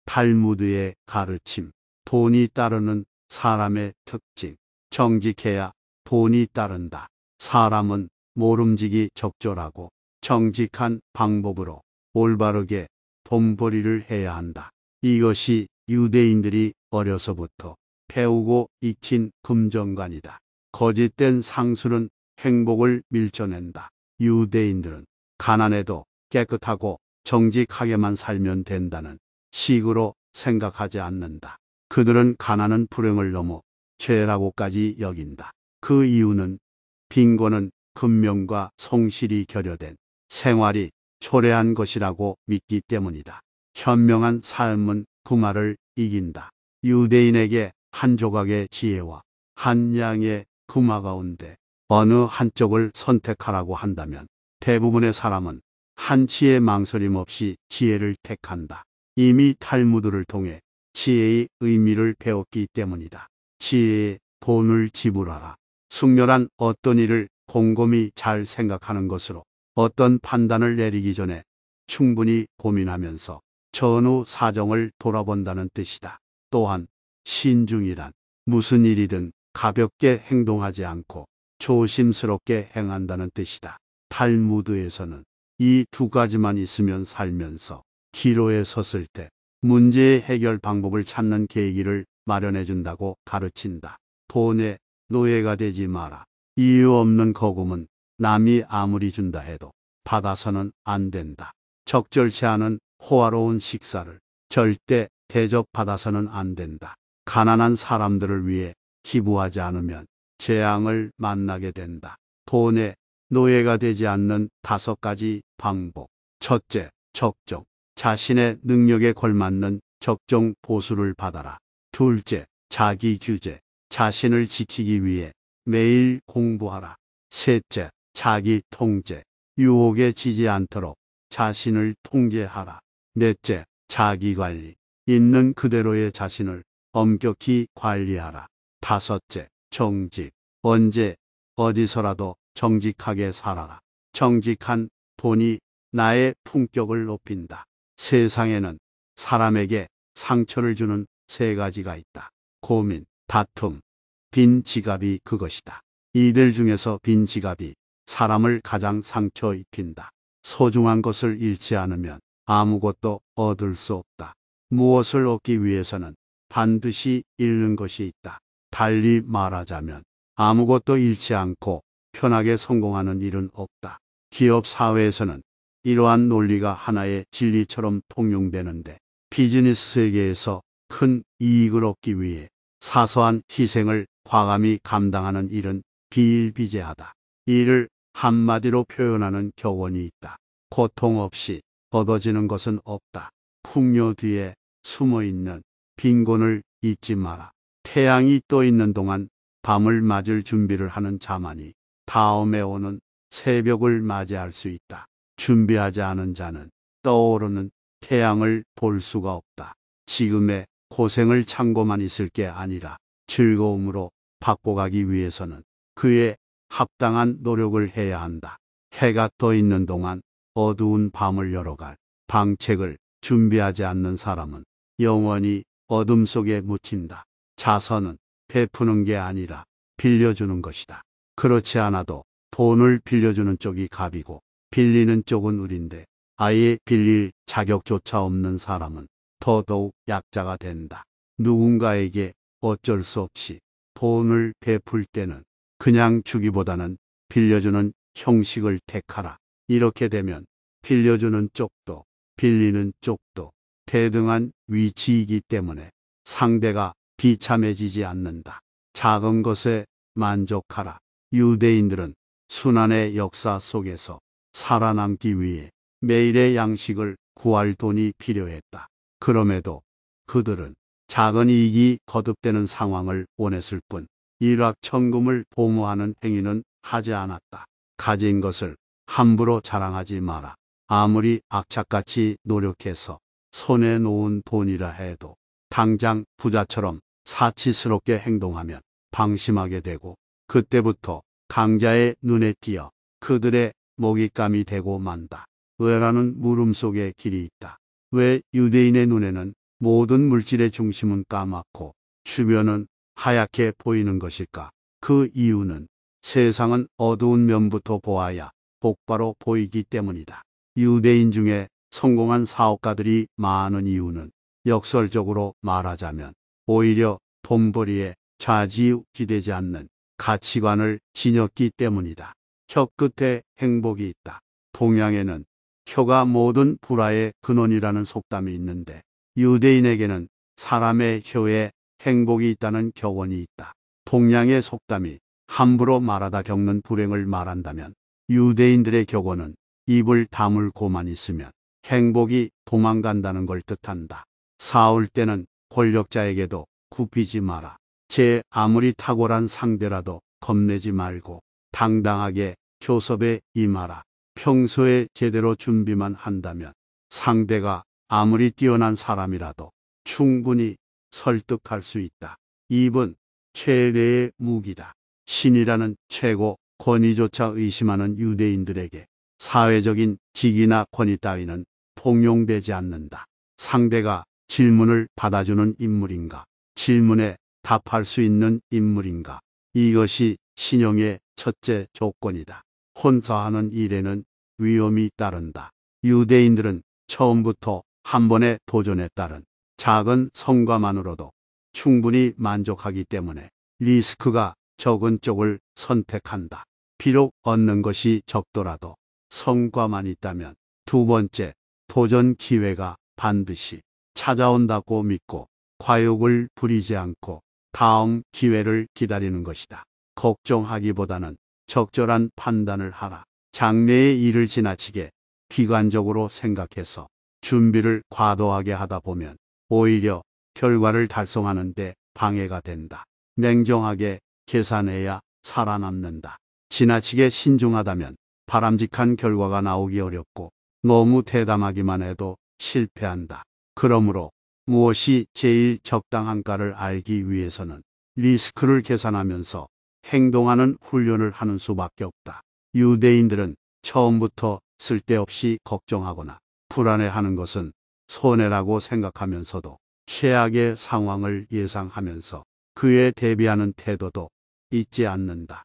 탈무드의 가르침. 돈이 따르는 사람의 특징. 정직해야 돈이 따른다. 사람은 모름지기 적절하고 정직한 방법으로 올바르게 돈벌이를 해야 한다. 이것이 유대인들이 어려서부터 배우고 익힌 금정관이다. 거짓된 상술은 행복을 밀쳐낸다. 유대인들은 가난해도 깨끗하고 정직하게만 살면 된다는 식으로 생각하지 않는다. 그들은 가난은 불행을 넘어 죄라고까지 여긴다. 그 이유는 빈곤은 근면과 성실이 결여된 생활이 초래한 것이라고 믿기 때문이다. 현명한 삶은 금화를 이긴다. 유대인에게 한 조각의 지혜와 한 양의 금화 가운데 어느 한쪽을 선택하라고 한다면 대부분의 사람은 한치의 망설임 없이 지혜를 택한다. 이미 탈무드를 통해 지혜의 의미를 배웠기 때문이다. 지혜에 돈을 지불하라. 숙련한 어떤 일을 곰곰이 잘 생각하는 것으로 어떤 판단을 내리기 전에 충분히 고민하면서 전후 사정을 돌아본다는 뜻이다. 또한 신중이란 무슨 일이든 가볍게 행동하지 않고 조심스럽게 행한다는 뜻이다. 탈무드에서는 이 두 가지만 있으면 살면서 기로에 섰을 때 문제의 해결 방법을 찾는 계기를 마련해 준다고 가르친다. 돈의 노예가 되지 마라. 이유 없는 거금은 남이 아무리 준다 해도 받아서는 안 된다. 적절치 않은 호화로운 식사를 절대 대접받아서는 안 된다. 가난한 사람들을 위해 기부하지 않으면 재앙을 만나게 된다. 돈의 노예가 되지 않는 5가지 방법. 첫째, 적정. 자신의 능력에 걸맞는 적정 보수를 받아라. 둘째, 자기 규제. 자신을 지키기 위해 매일 공부하라. 셋째, 자기 통제. 유혹에 지지 않도록 자신을 통제하라. 넷째, 자기 관리. 있는 그대로의 자신을 엄격히 관리하라. 다섯째, 정직. 언제 어디서라도 정직하게 살아라. 정직한 돈이 나의 품격을 높인다. 세상에는 사람에게 상처를 주는 3가지가 있다. 고민, 다툼, 빈 지갑이 그것이다. 이들 중에서 빈 지갑이 사람을 가장 상처 입힌다. 소중한 것을 잃지 않으면 아무것도 얻을 수 없다. 무엇을 얻기 위해서는 반드시 잃는 것이 있다. 달리 말하자면 아무것도 잃지 않고 편하게 성공하는 일은 없다. 기업 사회에서는 이러한 논리가 하나의 진리처럼 통용되는데 비즈니스 세계에서 큰 이익을 얻기 위해 사소한 희생을 과감히 감당하는 일은 비일비재하다. 이를 한마디로 표현하는 격언이 있다. 고통 없이 얻어지는 것은 없다. 풍요 뒤에 숨어있는 빈곤을 잊지 마라. 태양이 떠 있는 동안 밤을 맞을 준비를 하는 자만이 다음에 오는 새벽을 맞이할 수 있다. 준비하지 않은 자는 떠오르는 태양을 볼 수가 없다. 지금의 고생을 참고만 있을 게 아니라 즐거움으로 바꿔가기 위해서는 그에 합당한 노력을 해야 한다. 해가 떠 있는 동안 어두운 밤을 열어갈 방책을 준비하지 않는 사람은 영원히 어둠 속에 묻힌다. 자선은 베푸는 게 아니라 빌려주는 것이다. 그렇지 않아도 돈을 빌려주는 쪽이 갑이고 빌리는 쪽은 을인데 아예 빌릴 자격조차 없는 사람은 더더욱 약자가 된다. 누군가에게 어쩔 수 없이 돈을 베풀 때는 그냥 주기보다는 빌려주는 형식을 택하라. 이렇게 되면 빌려주는 쪽도 빌리는 쪽도 대등한 위치이기 때문에 상대가 비참해지지 않는다. 작은 것에 만족하라. 유대인들은 순환의 역사 속에서 살아남기 위해 매일의 양식을 구할 돈이 필요했다. 그럼에도 그들은 작은 이익이 거듭되는 상황을 원했을 뿐 일확천금을 도모하는 행위는 하지 않았다. 가진 것을 함부로 자랑하지 마라. 아무리 악착같이 노력해서 손에 놓은 돈이라 해도 당장 부자처럼 사치스럽게 행동하면 방심하게 되고 그때부터 강자의 눈에 띄어 그들의 먹잇감이 되고 만다. 왜라는 물음 속에 길이 있다. 왜 유대인의 눈에는 모든 물질의 중심은 까맣고 주변은 하얗게 보이는 것일까? 그 이유는 세상은 어두운 면부터 보아야 복바로 보이기 때문이다. 유대인 중에 성공한 사업가들이 많은 이유는 역설적으로 말하자면 오히려 돈벌이에 좌지우지되지 않는 가치관을 지녔기 때문이다. 혀 끝에 행복이 있다. 동양에는 혀가 모든 불화의 근원이라는 속담이 있는데 유대인에게는 사람의 혀에 행복이 있다는 격언이 있다. 동양의 속담이 함부로 말하다 겪는 불행을 말한다면 유대인들의 격언은 입을 다물고만 있으면 행복이 도망간다는 걸 뜻한다. 싸울 때는 권력자에게도 굽히지 마라. 제 아무리 탁월한 상대라도 겁내지 말고 당당하게 교섭에 임하라. 평소에 제대로 준비만 한다면 상대가 아무리 뛰어난 사람이라도 충분히 설득할 수 있다. 입은 최대의 무기다. 신이라는 최고 권위조차 의심하는 유대인들에게 사회적인 직이나 권위 따위는 통용되지 않는다. 상대가 질문을 받아주는 인물인가? 질문에 답할 수 있는 인물인가? 이것이 신용의 첫째 조건이다. 혼자 하는 일에는 위험이 따른다. 유대인들은 처음부터 한 번의 도전에 따른 작은 성과만으로도 충분히 만족하기 때문에 리스크가 적은 쪽을 선택한다. 비록 얻는 것이 적더라도 성과만 있다면 두 번째 도전 기회가 반드시 찾아온다고 믿고 과욕을 부리지 않고 다음 기회를 기다리는 것이다. 걱정하기보다는 적절한 판단을 하라. 장래의 일을 지나치게 비관적으로 생각해서 준비를 과도하게 하다 보면 오히려 결과를 달성하는 데 방해가 된다. 냉정하게 계산해야 살아남는다. 지나치게 신중하다면 바람직한 결과가 나오기 어렵고 너무 대담하기만 해도 실패한다. 그러므로 무엇이 제일 적당한가를 알기 위해서는 리스크를 계산하면서 행동하는 훈련을 하는 수밖에 없다. 유대인들은 처음부터 쓸데없이 걱정하거나 불안해하는 것은 손해라고 생각하면서도 최악의 상황을 예상하면서 그에 대비하는 태도도 잊지 않는다.